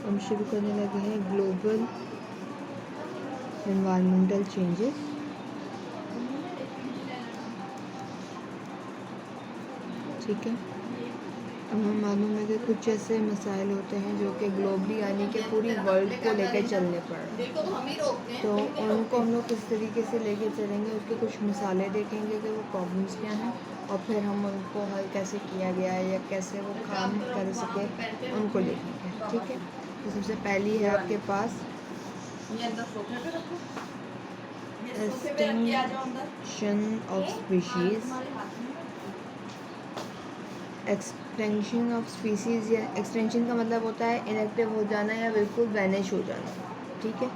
हम शुरू करने लगे हैं ग्लोबल एनवायरमेंटल चेंजेस। ठीक है, हमें मालूम है कि कुछ ऐसे मसाइल होते हैं जो कि ग्लोबली यानी कि पूरी वर्ल्ड को लेकर चलने पड़ रहे हैं, तो उनको हम लोग किस तरीके से लेके चलेंगे, उसके कुछ मिसालें देखेंगे कि वो प्रॉब्लम्स क्या हैं और फिर हम उनको हल कैसे किया गया है या कैसे वो काम कर सके उनको देखेंगे। ठीक है, तो सबसे पहली है आपके पास extinction of species. Extension of species या एक्सटेंशन का मतलब होता है इनएक्टिव हो जाना या बिल्कुल वैनिश हो जाना। ठीक है,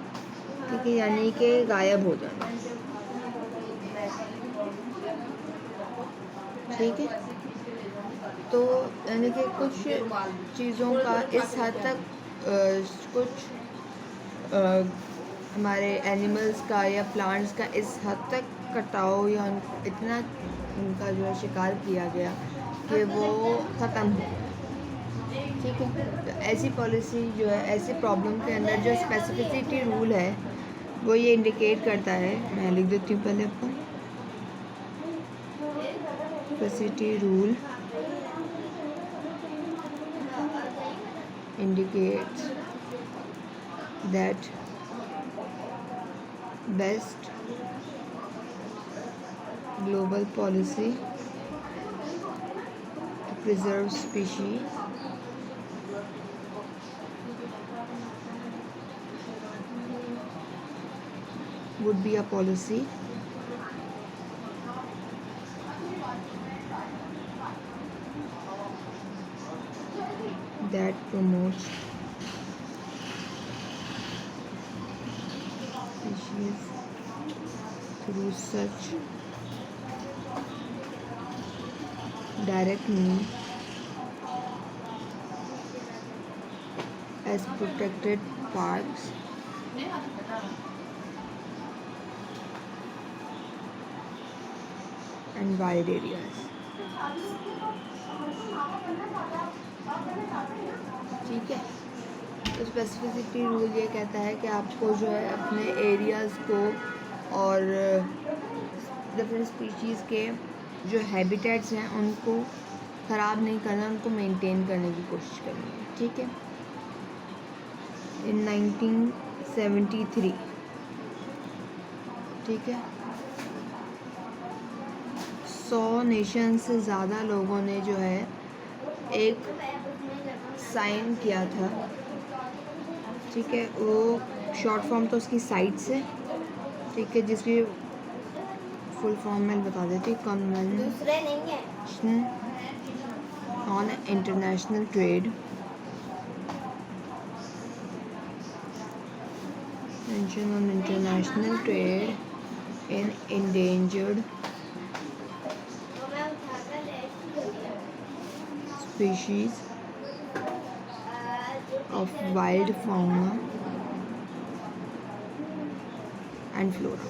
यानी कि गायब हो जाना। ठीक है, तो यानी कि कुछ चीज़ों का इस हद तक कुछ हमारे एनिमल्स का या प्लांट्स का इस हद तक कटाव या इतना उनका जो है शिकार किया गया कि वो ख़त्म हो गया। ठीक है, तो ऐसी पॉलिसी जो है ऐसी प्रॉब्लम के अंदर जो स्पेसिफिसिटी रूल है वो ये इंडिकेट करता है। मैं लिख देती हूँ पहले आपको। Specificity rule indicates that best global policy to preserve species would be a policy that promotes species through such direct means as protected parks and wild areas। ठीक है, तो स्पेसिफिसिटी रूल ये कहता है कि आपको जो है अपने एरियाज़ को और डिफरेंट स्पीशीज़ के जो हैबिटेट्स हैं उनको ख़राब नहीं करना, उनको मेंटेन करने की कोशिश करनी है। ठीक है, इन 1973 ठीक है 100 नेशन से ज़्यादा लोगों ने जो है एक साइन किया था। ठीक है, वो शॉर्ट फॉर्म तो उसकी साइट्स है। ठीक है, जिसकी फुल फॉर्म में बता देती हूँ। Convention on international trade, convention on international trade in endangered species of wild fauna and flora।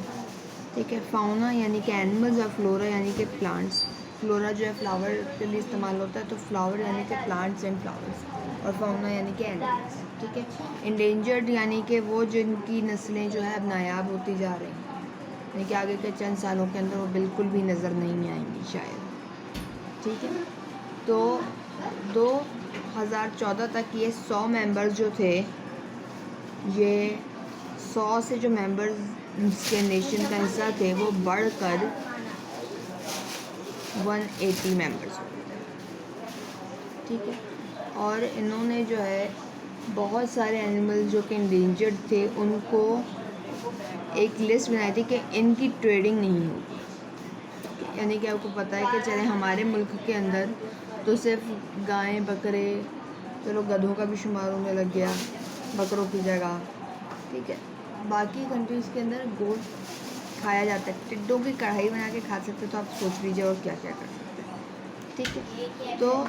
ठीक है, फाउना यानी कि एनिमल्स और फ्लोरा यानी कि प्लांट्स। फ्लोरा जो है फ्लावर के लिए इस्तेमाल होता है, तो फ्लावर यानी कि प्लांट्स एंड फ्लावर्स, और फाउना यानी कि एनिमल्स। ठीक है, इंडेंजर्ड यानी कि वो जिनकी नस्लें जो है अब नायाब होती जा रही हैं, यानी कि आगे के चंद सालों के अंदर वो बिल्कुल भी नज़र नहीं आएंगी शायद। ठीक है, तो 2014 तक ये 100 मेंबर्स जो थे, ये 100 से जो मेंबर्स के नेशन का हिस्सा थे वो बढ़कर 180 मेंबर्स हो गए। ठीक है, और इन्होंने जो है बहुत सारे एनिमल्स जो कि इंडेंजर्ड थे उनको एक लिस्ट बनाई थी कि इनकी ट्रेडिंग नहीं होगी। यानी कि आपको पता है कि चले हमारे मुल्क के अंदर तो सिर्फ गायें बकरे, चलो गधों का भी शुमार होने लग गया बकरों की जगह। ठीक है, बाकी कंट्रीज़ के अंदर गोश्त खाया जाता है, टिड्डों की कढ़ाई बना के खा सकते, तो आप सोच लीजिए और क्या क्या कर सकते हैं। ठीक है, तो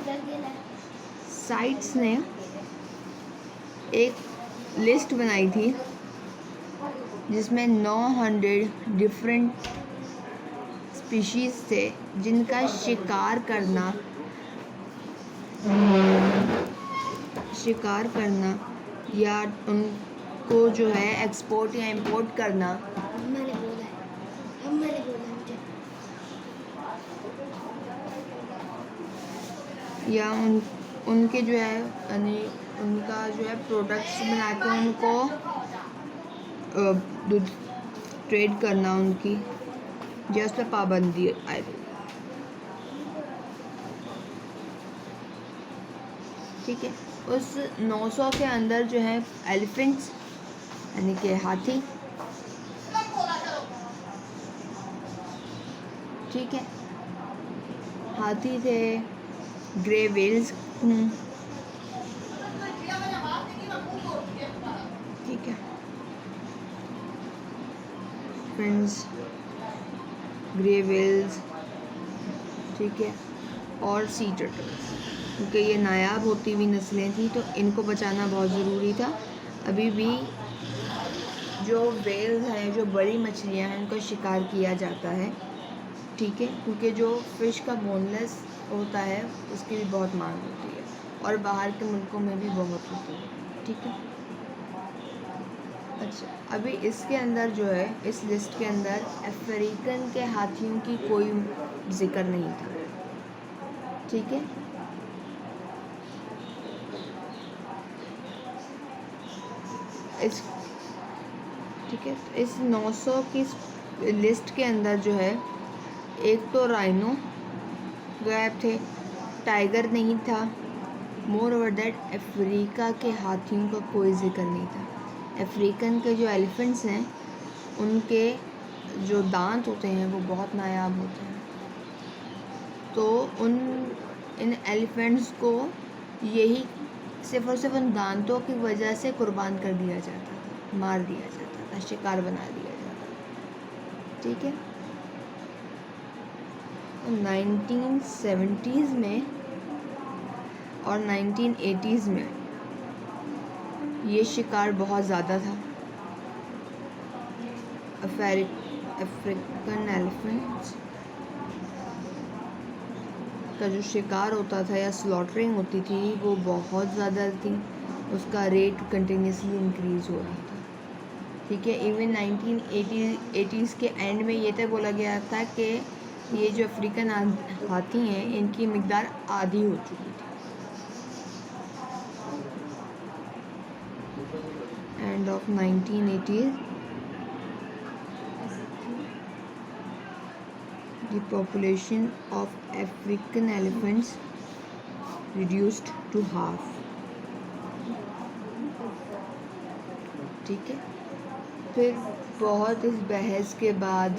साइट्स ने एक लिस्ट बनाई थी जिसमें 900 डिफरेंट स्पीशीज़ थे जिनका शिकार करना या उनको जो है एक्सपोर्ट या इंपोर्ट करना मैंने बोला मुझे। या उनके जो है यानी उनका जो है प्रोडक्ट्स बना के उनको दूध ट्रेड करना उनकी जो उस पर पाबंदी आए। ठीक है, उस 900 के अंदर जो है एलिफेंट्स यानी कि हाथी, ठीक है, हाथी थे, ग्रे वेल्स, ठीक है, फ्रेंड्स, ग्रे वेल्स, ठीक है, और सी टर्टल्स, क्योंकि ये नायाब होती हुई नस्लें थी तो इनको बचाना बहुत ज़रूरी था। अभी भी जो वेल्स हैं, जो बड़ी मछलियां हैं, उनका शिकार किया जाता है, ठीक है, क्योंकि जो फ़िश का बोनलेस होता है उसकी भी बहुत मांग होती है और बाहर के मुल्कों में भी बहुत होती है, ठीक है। अच्छा, अभी इसके अंदर जो है इस लिस्ट के अंदर अफ्रीकन के हाथियों की कोई जिक्र नहीं था, ठीक है। इस ठीक है, इस 900 की लिस्ट के अंदर जो है एक तो राइनो गायब थे, टाइगर नहीं था, मोर ओवर दैट अफ्रीका के हाथियों का कोई जिक्र नहीं था। अफ्रीकन के जो एलिफेंट्स हैं उनके जो दांत होते हैं वो बहुत नायाब होते हैं, तो इन एलिफेंट्स को यही सिर्फ और सिर्फ उन दांतों की वजह से कुर्बान कर दिया जाता था, मार दिया जाता था, शिकार बना दिया जाता था, ठीक है। 1970s में और 1980s में ये शिकार बहुत ज़्यादा था। अफ्रीकन एलिफेंट्स का जो शिकार होता था या स्लॉटरिंग होती थी वो बहुत ज़्यादा थी, उसका रेट कंटिन्यूसली इंक्रीज़ हो रहा था, ठीक है। इवन 1980s के एंड में ये तक बोला गया था कि ये जो अफ्रीकन हाथी हैं इनकी मिकदार आधी हो चुकी थी। End of 1980s the population of African elephants reduced to half, ठीक है। फिर बहुत इस बहस के बाद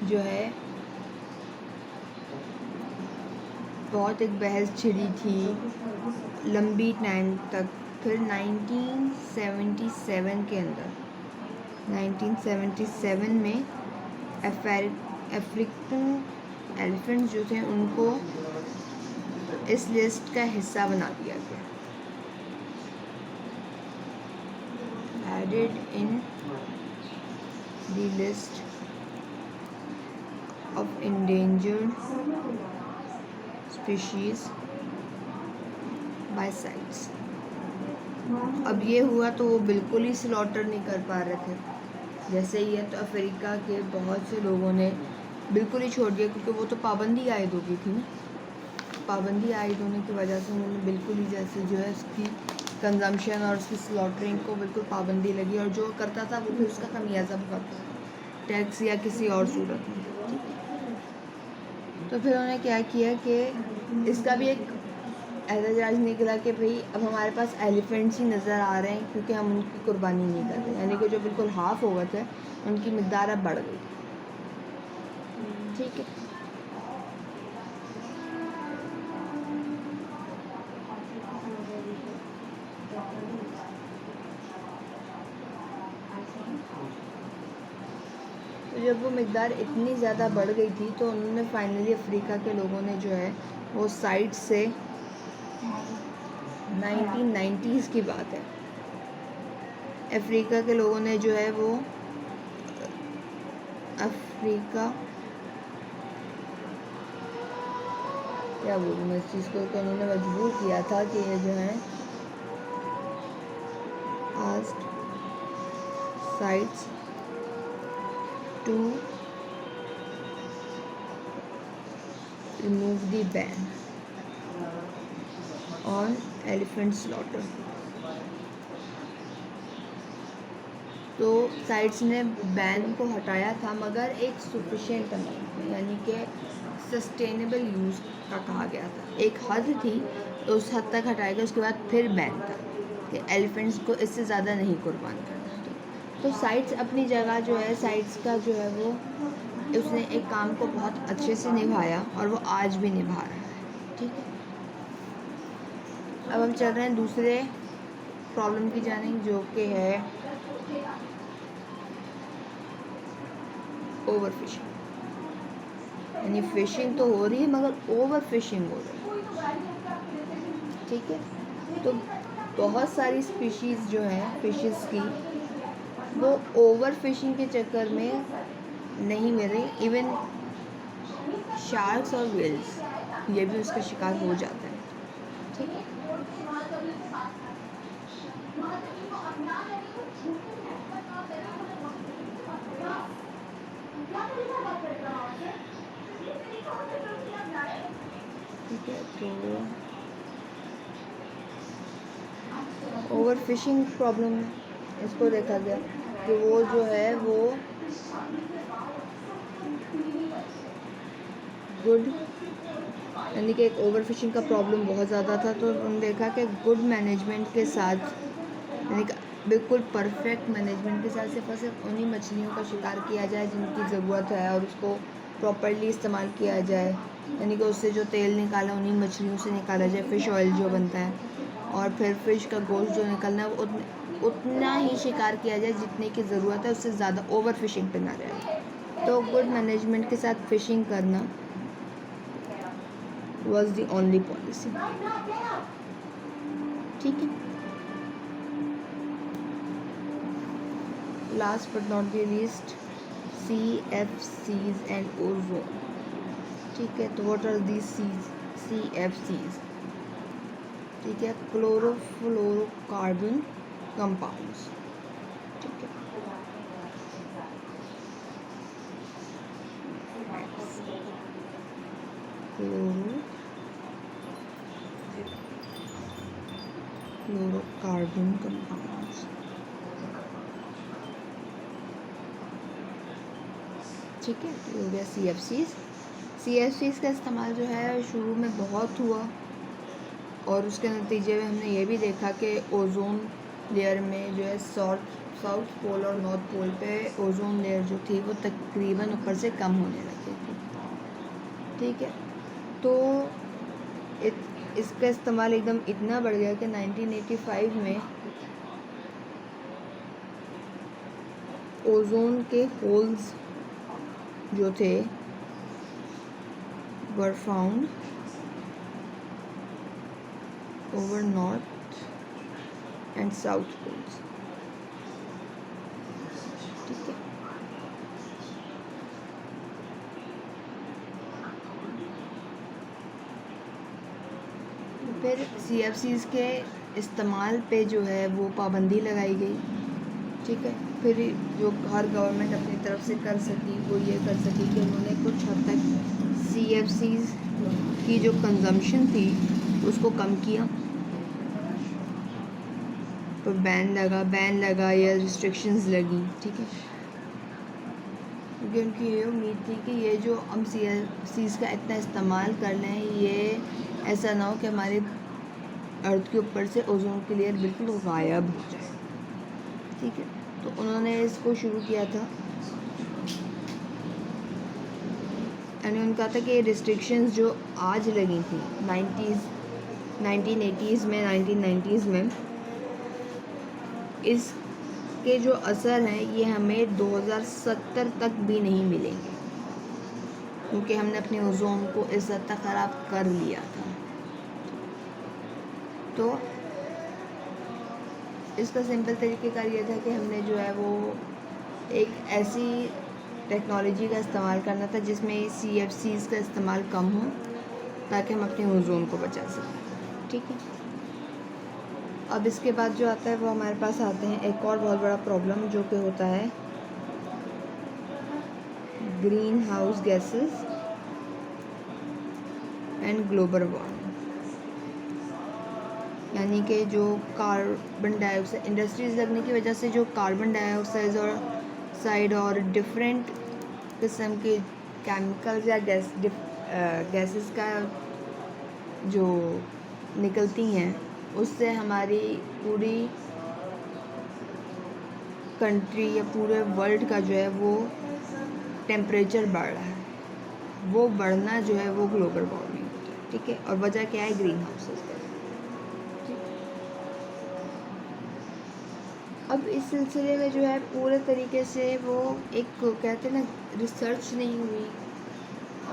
जो है बहुत एक बहस छिड़ी थी लंबी टाइम तक। फिर 1977 के अंदर 1977 में अफ्रीकन एलिफेंट्स जो थे उनको इस लिस्ट का हिस्सा बना दिया गया, added in the list of endangered species by CITES. अब ये हुआ तो वो बिल्कुल ही स्लॉटर नहीं कर पा रहे थे, जैसे ये तो अफ्रीका के बहुत से लोगों ने बिल्कुल ही छोड़ दिया, क्योंकि वो तो पाबंदी आयद हो गई थी ना, पाबंदी आयद होने की वजह से उन्होंने बिल्कुल ही जैसे जो है उसकी कंजम्पशन और उसकी स्लॉटरिंग को बिल्कुल पाबंदी लगी, और जो करता था वो फिर उसका खमियाजा भुगतना टैक्स या किसी और सूरत में, ठीक है। तो फिर उन्होंने क्या किया कि इसका भी एक एहतजाज निकला कि भाई अब हमारे पास एलिफेंट्स ही नज़र आ रहे हैं क्योंकि हम उनकी कुर्बानी नहीं कर रहे, यानी कि जो बिल्कुल हाफ हो गए थे उनकी मिकदार अब बढ़ गई, ठीक है। तो जब वो मिकदार इतनी ज़्यादा बढ़ गई थी तो उन्होंने फाइनली अफ्रीका के लोगों ने जो है वो साइट से 1990s की बात है, अफ्रीका के लोगों ने जो है वो अफ्रीका क्या बोलूँ मैं इस चीज़ को, कि उन्होंने मजबूर किया था कि ये जो है first sites to remove the ban on elephant slaughter. तो साइट्स ने बैन को हटाया था, मगर एक सफिशिएंट अमाउंट में, यानी कि सस्टेनेबल यूज़ का कहा गया था। एक हद थी तो उस हद तक हटाया गया, उसके बाद फिर बैन था कि एलिफेंट्स को इससे ज़्यादा नहीं कुर्बान करना। तो साइट्स अपनी जगह जो है, साइट्स का जो है वो उसने एक काम को बहुत अच्छे से निभाया और वो आज भी निभा रहा है। ठीक है, अब हम चल रहे हैं दूसरे प्रॉब्लम की जानिब, जो कि है ओवर फिशिंग। यानी फिशिंग तो हो रही है मगर ओवर फिशिंग हो रही है। ठीक है, तो बहुत सारी स्पीशीज़ जो हैं फिशेस की, वो ओवर फिशिंग के चक्कर में नहीं मिल रही। इवन शार्क्स और व्हेल्स ये भी उसका शिकार हो जाता है। ठीक है, ठीक है, तो ओवर फिशिंग प्रॉब्लम है, इसको देखा गया कि वो जो है वो गुड, यानी कि एक ओवर फिशिंग का प्रॉब्लम बहुत ज़्यादा था। तो उन्होंने देखा कि गुड मैनेजमेंट के साथ, यानी कि बिल्कुल परफेक्ट मैनेजमेंट के साथ सिर्फ और सिर्फ उन्हीं मछलियों का शिकार किया जाए जिनकी ज़रूरत है, और उसको प्रॉपर्ली इस्तेमाल किया जाए। यानी कि उससे जो तेल निकाला उन्हीं मछलियों से निकाला जाए, फ़िश ऑयल जो बनता है, और फिर फ़िश का गोश्त जो निकलना है वो उतना ही शिकार किया जाए जितने की ज़रूरत है, उससे ज़्यादा ओवर फिशिंग पे ना जाए। तो गुड मैनेजमेंट के साथ फ़िशिंग करना was the only policy। ठीक है, last but not the least, CFCs and ozone. ठीक है, तो व्हाट आर दी CFCs? ठीक है, क्लोरोफ्लोरोकार्बन कंपाउंड्स। ठीक है, क्लोरोफ्लोरोकार्बन कंपाउंड्स। ठीक है, तो हो गया CFCs का इस्तेमाल जो है शुरू में बहुत हुआ, और उसके नतीजे में हमने ये भी देखा कि ओजोन लेयर में जो है साउथ पोल और नॉर्थ पोल पे ओजोन लेयर जो थी वो तकरीबन ऊपर से कम होने लगी थी। ठीक है, तो इसका इस्तेमाल एकदम इतना बढ़ गया कि 1985 में ओजोन के होल्स जो थे were found over north and south poles. ठीक है, फिर CFCs के इस्तेमाल पे जो है वो पाबंदी लगाई गई। ठीक है, फिर जो हर गवर्नमेंट अपनी तरफ से कर सकी वो ये कर सकी कि उन्होंने कुछ हद तक CFCs की जो कंजम्पशन थी उसको कम किया। तो बैन लगा या रिस्ट्रिक्शंस लगी। ठीक है, क्योंकि उनकी ये उम्मीद थी कि ये जो हम CFCs का इतना इस्तेमाल कर लें, ये ऐसा ना हो कि हमारे अर्थ के ऊपर से ओजोन की लेयर बिल्कुल गायब हो जाए। ठीक है, तो उन्होंने इसको शुरू किया था, यानी उनका था कि रिस्ट्रिक्शंस जो आज लगी थी 1980s में 1990s में, इसके जो असर हैं ये हमें 2070 तक भी नहीं मिलेंगे, क्योंकि हमने अपने ओजोन को इस हद तक ख़राब कर लिया था। तो इसका सिंपल तरीक़ेकार ये था कि हमने जो है वो एक ऐसी टेक्नोलॉजी का इस्तेमाल करना था जिसमें CFCs का इस्तेमाल कम हो, ताकि हम अपने ओजोन को बचा सकें। ठीक है, अब इसके बाद जो आता है वो हमारे पास आते हैं एक और बहुत बड़ा प्रॉब्लम जो कि होता है green house gases and global warming. यानी कि जो कार्बन डाइऑक्साइड इंडस्ट्रीज लगने की वजह से जो कार्बन डाइऑक्साइड और डिफरेंट किस्म के केमिकल्स या गैसेस का जो निकलती हैं उससे हमारी पूरी कंट्री या पूरे वर्ल्ड का जो है वो टेम्परेचर बढ़ रहा है। वो बढ़ना जो है वो ग्लोबल वार्मिंग होता है, ठीक है। और वजह क्या है? ग्रीन हाउसेस का। अब इस सिलसिले में जो है पूरे तरीके से वो एक कहते हैं ना रिसर्च नहीं हुई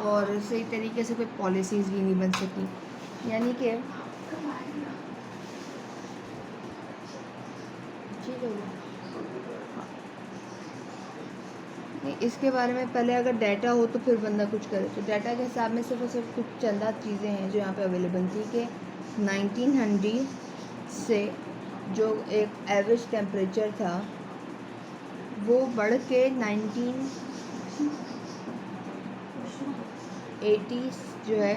और सही तरीके से कोई पॉलिसीज़ भी नहीं बन सकी। यानी कि ठीक है नहीं, इसके बारे में पहले अगर डाटा हो तो फिर बंदा कुछ करे। तो डाटा के हिसाब में सिर्फ और सिर्फ कुछ चंदा चीज़ें हैं जो यहाँ पे अवेलेबल थी कि 1900 से जो एक एवरेज टेम्परेचर था वो बढ़ के 1980 जो है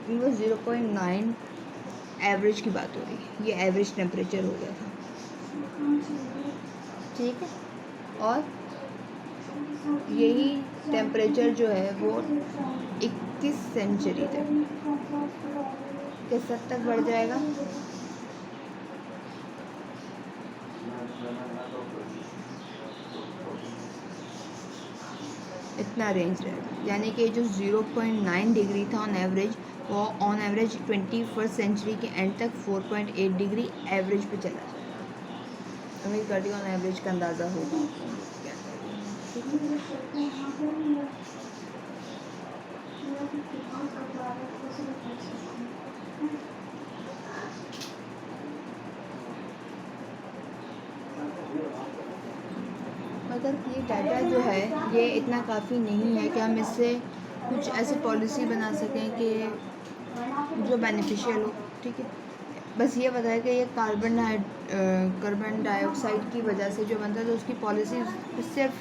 वो 0.9 एवरेज की बात हो रही है। ये एवरेज टेम्परेचर हो गया था, ठीक है। और यही टेम्परेचर जो है वो 21 सेंचुरी तक के सद तक बढ़ जाएगा। इतना रेंज रहेगा। यानी कि जो 0.9 डिग्री था ऑन एवरेज वो ऑन एवरेज 21st सेंचुरी के एंड तक 4.8 डिग्री एवरेज पे चला जाएगा। उम्मीद करती हूँ ऑन एवरेज का अंदाज़ा होगा। मगर ये डाटा जो है ये इतना काफ़ी नहीं है कि हम इससे कुछ ऐसी पॉलिसी बना सकें कि जो बेनिफिशियल हो, ठीक है। बस ये पता है कि ये कार्बन डाइऑक्साइड की वजह से जो बनता है तो उसकी पॉलिसी सिर्फ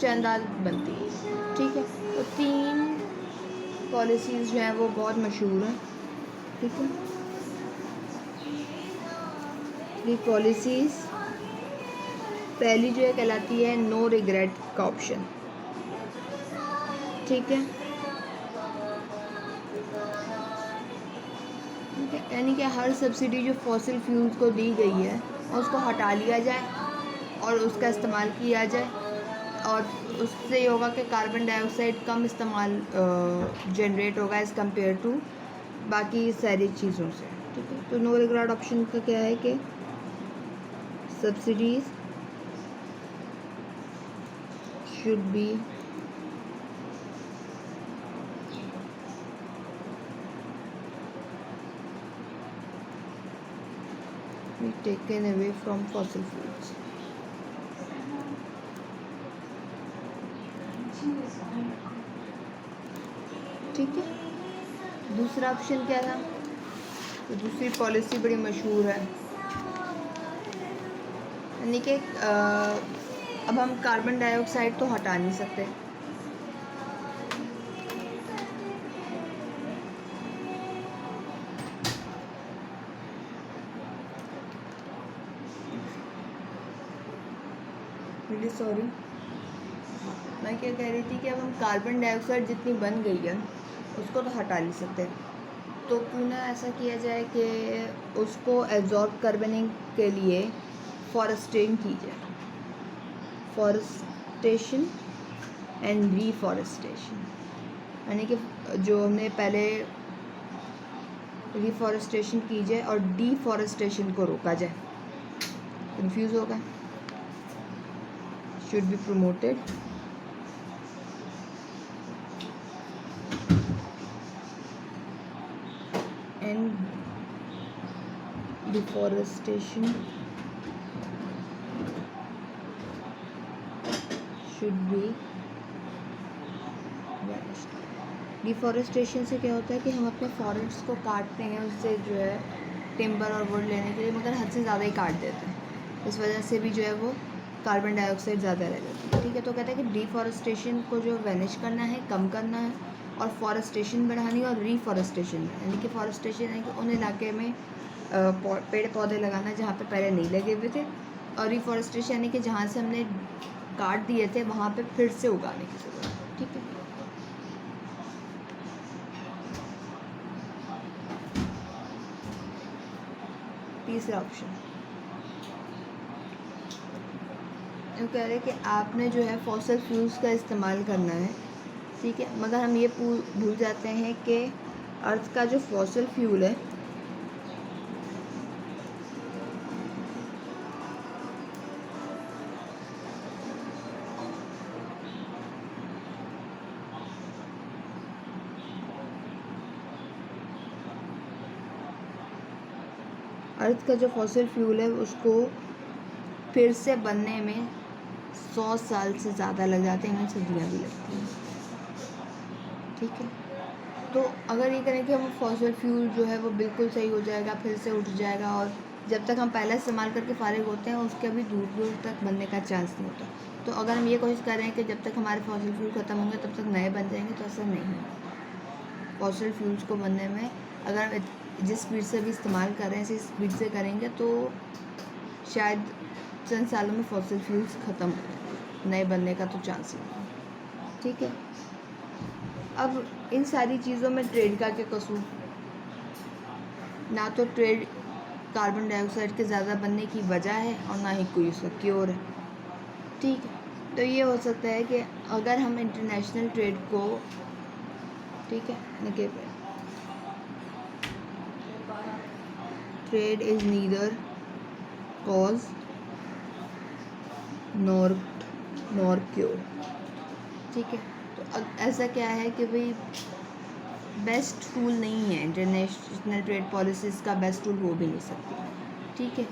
चंदा बनती है, ठीक है। तो 3 पॉलिसीज़ जो हैं वो बहुत मशहूर हैं, ठीक है। ये पॉलिसीज़ पहली जो है कहलाती है नो रिग्रेट का ऑप्शन, ठीक है। यानी कि हर सब्सिडी जो फॉसिल फ्यूल्स को दी गई है उसको हटा लिया जाए और उसका इस्तेमाल किया जाए और उससे ये होगा कि कार्बन डाइऑक्साइड कम इस्तेमाल जनरेट होगा एज़ कम्पेयर टू बाकी सारी चीज़ों से, ठीक है। तो नो रिग्रेट ऑप्शन का क्या है कि subsidies should be taken away from fossil fuels, ठीक है। दूसरा ऑप्शन क्या था? तो दूसरी पॉलिसी बड़ी मशहूर है, यानी कि अब हम कार्बन डाइऑक्साइड तो हटा नहीं सकते, रियली सॉरी। मैं क्या कह रही थी कि अब हम कार्बन डाइऑक्साइड जितनी बन गई है उसको तो हटा नहीं सकते, तो क्यों ना ऐसा किया जाए कि उसको एब्जॉर्ब करने के लिए फॉरेस्टिंग की जाए। फॉरेस्टेशन एंड रीफॉरेस्टेशन, यानी कि जो हमने पहले रिफॉरेस्टेशन की जाए और डीफॉरेस्टेशन को रोका जाए। कंफ्यूज होगा। should be promoted and deforestation should be vanished। Deforestation से क्या होता है कि हम अपने फॉरेस्ट को काटते हैं, उससे जो है टिम्बर और वुड लेने के लिए, मगर हद से ज़्यादा ही काट देते हैं। इस वजह से भी जो है वो कार्बन डाइऑक्साइड ज़्यादा रह जाती है। ठीक है, तो कहते हैं कि डिफॉरेस्टेशन को जो वैनिश करना है, कम करना है, और फॉरेस्टेशन बढ़ानी है, और रीफॉरेस्टेशन यानी कि फॉरेस्टेशन यानी कि उन इलाके में पेड़ पौधे लगाना जहाँ पे पहले नहीं लगे हुए थे, और रिफॉरेस्टेशन यानी कि जहाँ से हमने काट दिए थे वहाँ पे फिर से उगाने की ज़रूरत है। ठीक है, तीसरा ऑप्शन वो कह रहे हैं कि आपने जो है फॉसिल फ्यूल्स का इस्तेमाल करना है। ठीक है, मगर हम ये भूल जाते हैं कि अर्थ का जो फॉसिल फ्यूल है अर्थ का जो फॉसिल फ्यूल है उसको फिर से बनने में 100 साल से ज़्यादा लग जाते हैं, इनमें सदियाँ भी लगती हैं। ठीक है, तो अगर ये करें कि हम फॉसिल फ्यूल जो है वो बिल्कुल सही हो जाएगा, फिर से उठ जाएगा, और जब तक हम पहला इस्तेमाल करके फारिग होते हैं उसके अभी दूर दूर तक बनने का चांस नहीं होता। तो अगर हम ये कोशिश कर रहे हैं कि जब तक हमारे फॉसिल फ्यूल ख़त्म होंगे तब तक नए बन जाएंगे, तो ऐसा नहीं है। फॉसिल फ्यूल्स को बनने में अगर हम जिस स्पीड से भी इस्तेमाल कर रहे हैं इसी स्पीड से करेंगे तो शायद चंद सालों में फॉसिल फ्यूल्स ख़त्म हो जाएंगे, नए बनने का तो चांस नहीं है। ठीक है, अब इन सारी चीज़ों में ट्रेड का क्या कसूर? ना तो ट्रेड कार्बन डाइऑक्साइड के ज़्यादा बनने की वजह है और ना ही कोई उसका क्योर है। ठीक है, तो ये हो सकता है कि अगर हम इंटरनेशनल ट्रेड को, ठीक है, देखिए trade is neither cause nor cure. ठीक है, तो ऐसा क्या है कि भाई बेस्ट टूल नहीं है, इंटरनेशनल ट्रेड पॉलिसीज़ का बेस्ट टूल हो भी नहीं सकती। ठीक है,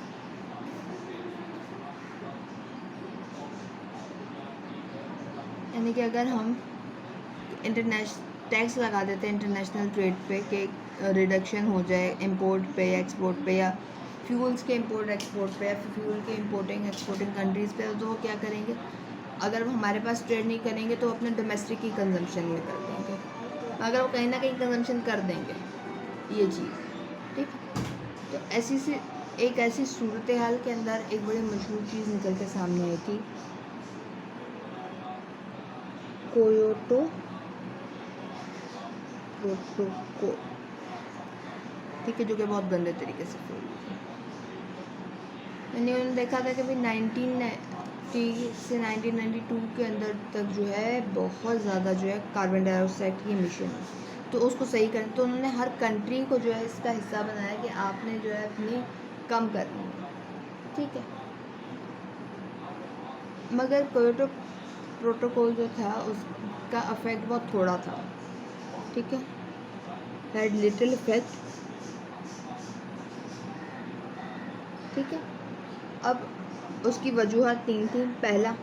यानी कि अगर हम टैक्स लगा देते हैं इंटरनेशनल ट्रेड पे कि रिडक्शन हो जाए इंपोर्ट पे या एक्सपोर्ट पे, या फ्यूल्स के इंपोर्ट एक्सपोर्ट पे, या फ्यूल के इंपोर्टिंग एक्सपोर्टिंग कंट्रीज़ पे, तो वो क्या करेंगे? अगर वो हमारे पास ट्रेड नहीं करेंगे तो अपने डोमेस्टिक ही कंजम्पशन में कर देंगे, अगर वो कहीं ना कहीं कंजम्पशन कर देंगे ये चीज़। ठीक, तो एक ऐसी सूरत हाल के अंदर एक बड़ी मशहूर चीज़ निकल के सामने आई थी, कोयोटो प्रोटोकॉल। ठीक है, जो कि बहुत गंदे तरीके से फेल हुई। मैंने देखा था कि भाई 1990 से 1992 के अंदर तक जो है बहुत ज़्यादा जो है कार्बन डाइऑक्साइड की एमिशन है, तो उसको सही करने तो उन्होंने हर कंट्री को जो है इसका हिस्सा बनाया कि आपने जो है अपनी कम करनी है। ठीक है, मगर कोयोटो प्रोटोकॉल जो था उसका अफेक्ट बहुत थोड़ा था। ठीक है, हैड लिटिल इफेक्ट। ठीक है, अब उसकी वजूहत 3 थी। पहला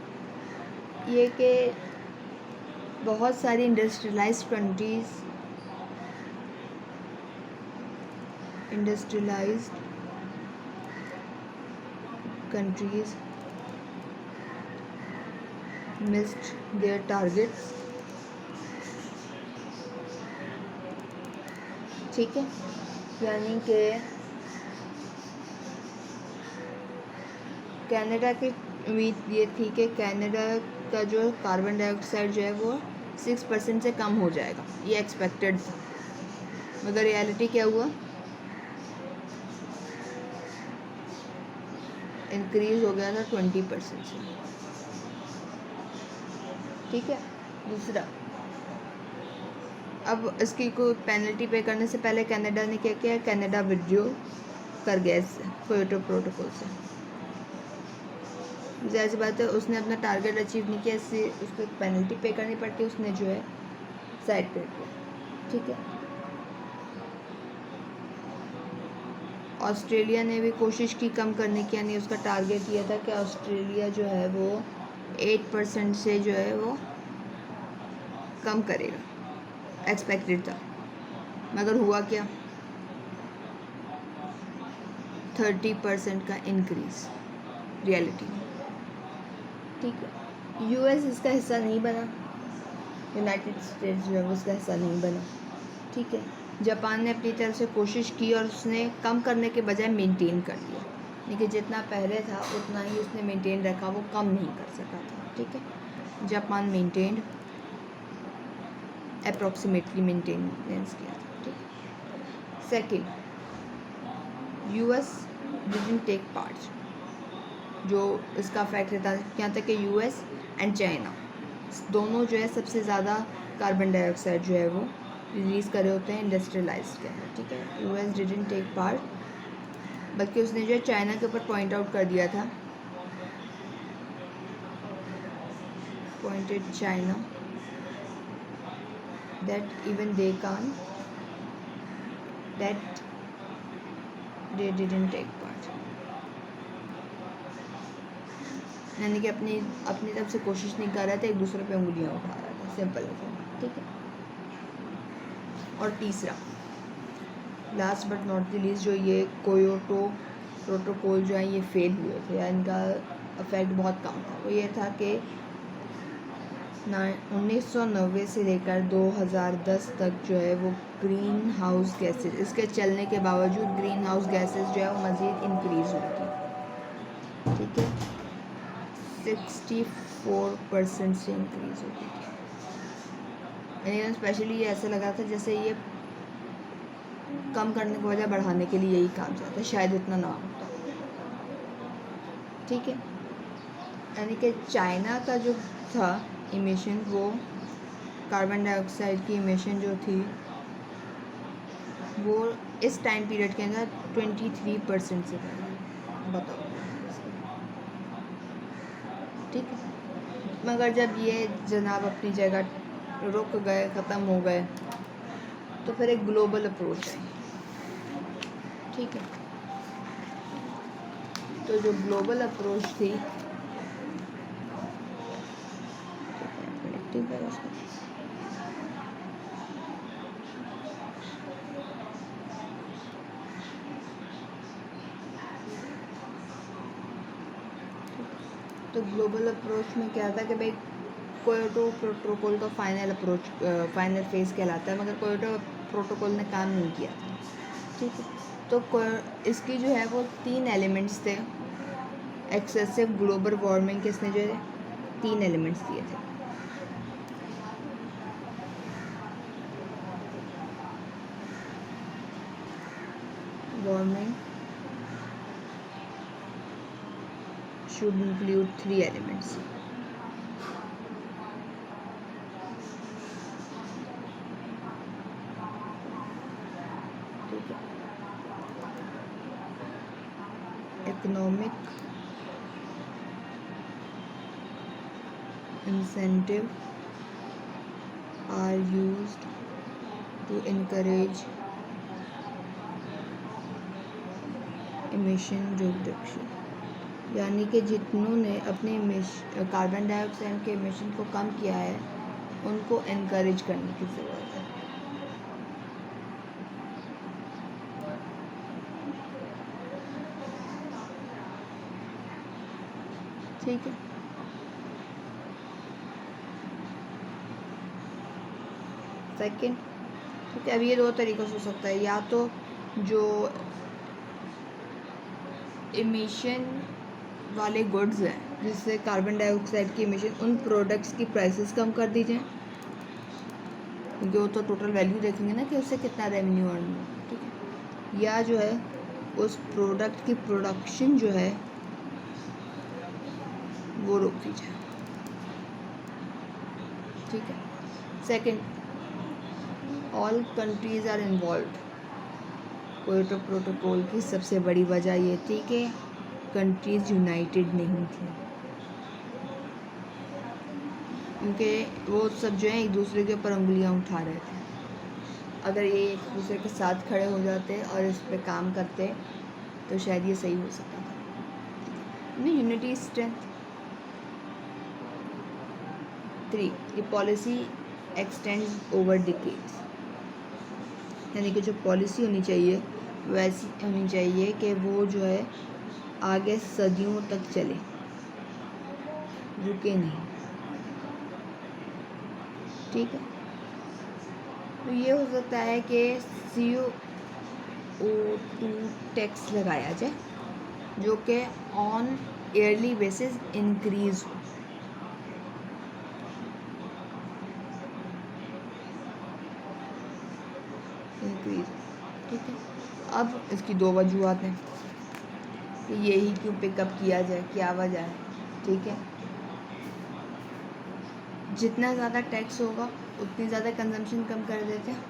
ये कि बहुत सारी industrialised countries missed their targets. ठीक है, यानी कि कनाडा की उम्मीद ये थी कि कनाडा का जो कार्बन डाइऑक्साइड जो है वो 6% से कम हो जाएगा, ये एक्सपेक्टेड था, मगर रियलिटी क्या हुआ? इंक्रीज़ हो गया था 20% से। ठीक है, दूसरा, अब इसकी कोई पेनल्टी पे करने से पहले कनाडा ने क्या किया? कनाडा विड्रॉ कर गया इस क्योटो प्रोटोकॉल से। जाहिर सी बात है उसने अपना टारगेट अचीव नहीं किया, इससे उसको एक पेनल्टी पे करनी पड़ती है, उसने जो है साइड पे किया। ठीक है, ऑस्ट्रेलिया ने भी कोशिश की कम करने की, यानी उसका टारगेट ये था कि ऑस्ट्रेलिया जो है वो 8% से जो है वो कम करेगा, एक्सपेक्टेड था, मगर हुआ क्या? 30% का इंक्रीज़ रियलिटी में, ठीक है। यूएस इसका हिस्सा नहीं बना, यूनाइटेड स्टेट्स जो है वो उसका हिस्सा नहीं बना, ठीक है। जापान ने अपनी तरफ से कोशिश की और उसने कम करने के बजाय मेंटेन कर लिया, लेकिन जितना पहले था उतना ही उसने मेंटेन रखा, वो कम नहीं कर सका था, ठीक है। जापान मेंटेन्ड अप्रॉक्सीमेटली मेंटेनेंस किया था, ठीक है। Second, US didn't take part, जो इसका फैक्ट रहता है यहाँ तक कि यूएस एंड चाइना दोनों जो है सबसे ज़्यादा कार्बन डाइऑक्साइड जो है वो रिलीज़ कर रहे होते हैं इंडस्ट्रियलाइज के हैं, ठीक है। यूएस डिडंट टेक पार्ट, बल्कि उसने जो है चाइना के ऊपर पॉइंट आउट कर दिया था, pointed China that even they can that they didn't take part, यानी कि अपनी तरफ से कोशिश नहीं कर रहा था, एक दूसरे पे उंगलियां उठा रहा था, सिंपल है, ठीक है। और तीसरा, last but not the least, जो ये क्योटो प्रोटोकॉल जो है ये फेल हुए थे या इनका इफेक्ट बहुत कम था, वो ये था कि 1990 से लेकर 2010 तक जो है वो ग्रीन हाउस गैसेज, इसके चलने के बावजूद ग्रीन हाउस गैसेज जो है वो मज़ीद इंक्रीज़ हुई थी, ठीक है। 64% से इंक्रीज़ होती थी, यानी स्पेशली ये ऐसा लगा था जैसे ये कम करने के बजाय बढ़ाने के लिए यही काम चाहता, शायद इतना ना होता, ठीक है। यानी कि चाइना का जो था इमिशन, वो कार्बन डाइऑक्साइड की इमिशन जो थी वो इस टाइम पीरियड के अंदर 23% से बढ़ी, बताओ, ठीक है। मगर जब ये जनाब अपनी जगह रुक गए, ख़त्म हो गए, तो फिर एक ग्लोबल अप्रोच है, ठीक है। तो जो ग्लोबल अप्रोच थी, तो ग्लोबल अप्रोच में क्या था कि भाई क्योटो प्रोटोकॉल तो फाइनल अप्रोच फाइनल फेज़ कहलाता है, मगर क्योटो प्रोटोकॉल ने काम नहीं किया था, ठीक है। तो इसकी जो है वो 3 एलिमेंट्स थे, एक्सेसिव ग्लोबल वार्मिंग के इसने जो है 3 एलिमेंट्स दिए थे, वार्मिंग should include 3 elements, ठीक है। Economic incentive are used to encourage emission reduction, यानी कि जितनों ने अपने कार्बन डाइऑक्साइड के एमिशन को कम किया है उनको इनकरेज करने की ज़रूरत है, ठीक है। सेकंड, ठीक है। अब ये 2 तरीक़ों से हो सकता है, या तो जो एमिशन वाले गुड्स हैं जिससे कार्बन डाइऑक्साइड की एमिशन, उन प्रोडक्ट्स की प्राइसेस कम कर दी जाएँ, क्योंकि वो तो टोटल वैल्यू देखेंगे ना कि उससे कितना रेवेन्यू अर्न हुआ, ठीक है। या जो है उस प्रोडक्ट की प्रोडक्शन जो है वो रोक दी जाए, ठीक है। Second, all countries are involve, Kyoto protocol की सबसे बड़ी वजह ये थी कि कंट्रीज़ यूनाइटेड नहीं थी, क्योंकि वो सब जो है एक दूसरे के ऊपर उंगलियां उठा रहे थे। अगर ये एक दूसरे के साथ खड़े हो जाते और इस पे काम करते तो शायद ये सही हो सकता था। Unity strength. 3, ये पॉलिसी एक्सटेंड्स ओवर डिकेड्स, यानी कि जो पॉलिसी होनी चाहिए वैसी होनी चाहिए कि वो जो है आगे सदियों तक चले, रुके नहीं। ठीक है, तो ये हो सकता है कि CO2 टैक्स लगाया जाए जो कि ऑन ईयरली बेसिस इंक्रीज हो। ठीक है, अब इसकी दो वजूहत हैं कि यही क्यों पिकअप किया जाए, क्या वजह है। ठीक है, जितना ज़्यादा टैक्स होगा उतनी ज़्यादा कंजम्पशन कम कर देते हैं।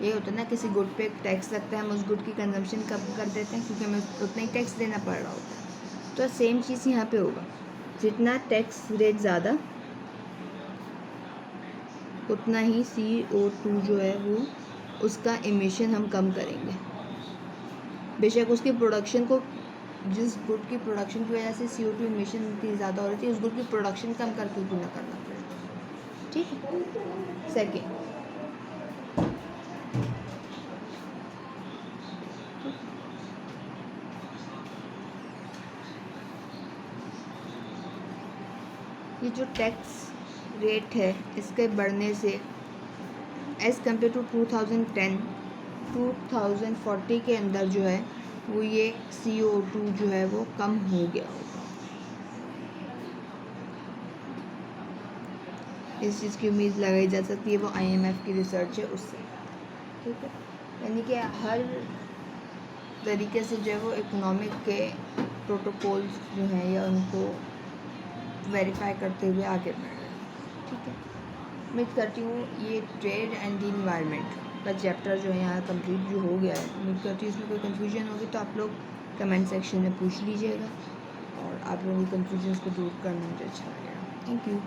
ये होता है ना, किसी गुड पे टैक्स लगता है, हम उस गुड की कंजम्पशन कम कर देते हैं क्योंकि हमें उतना ही टैक्स देना पड़ रहा होता है। तो सेम चीज़ यहाँ पे होगा, जितना टैक्स रेट ज़्यादा उतना ही CO2 जो है वो उसका एमिशन हम कम करेंगे। बेशक उसकी प्रोडक्शन को, जिस गुड की प्रोडक्शन की वजह से CO2 एमिशन इतनी ज़्यादा हो रही थी, उस गुड की प्रोडक्शन कम करके क्यों ना करना पड़े। ठीक है, सेकेंड, ये जो टैक्स रेट है इसके बढ़ने से एज़ कम्पेयर टू 2010 2040 के अंदर जो है वो ये CO2 जो है वो कम हो गया होगा। इस चीज़ की उम्मीद लगाई जा सकती है, वो IMF की रिसर्च है उससे। ठीक है, यानी कि हर तरीके से जो है वो इकोनॉमिक के प्रोटोकॉल्स जो हैं या उनको वेरीफाई करते हुए आगे बढ़ रहे हैं। ठीक है, उम्मीद करती हूँ ये ट्रेड एंड द इन्वायरमेंट का चैप्टर जो है यहाँ कंप्लीट जो हो गया है। उम्मीद करती हूँ इसमें कोई कन्फ्यूजन होगी तो आप लोग कमेंट सेक्शन में पूछ लीजिएगा और आप लोगों की कन्फ्यूजन्स को दूर करना मुझे अच्छा लगेगा। Thank you.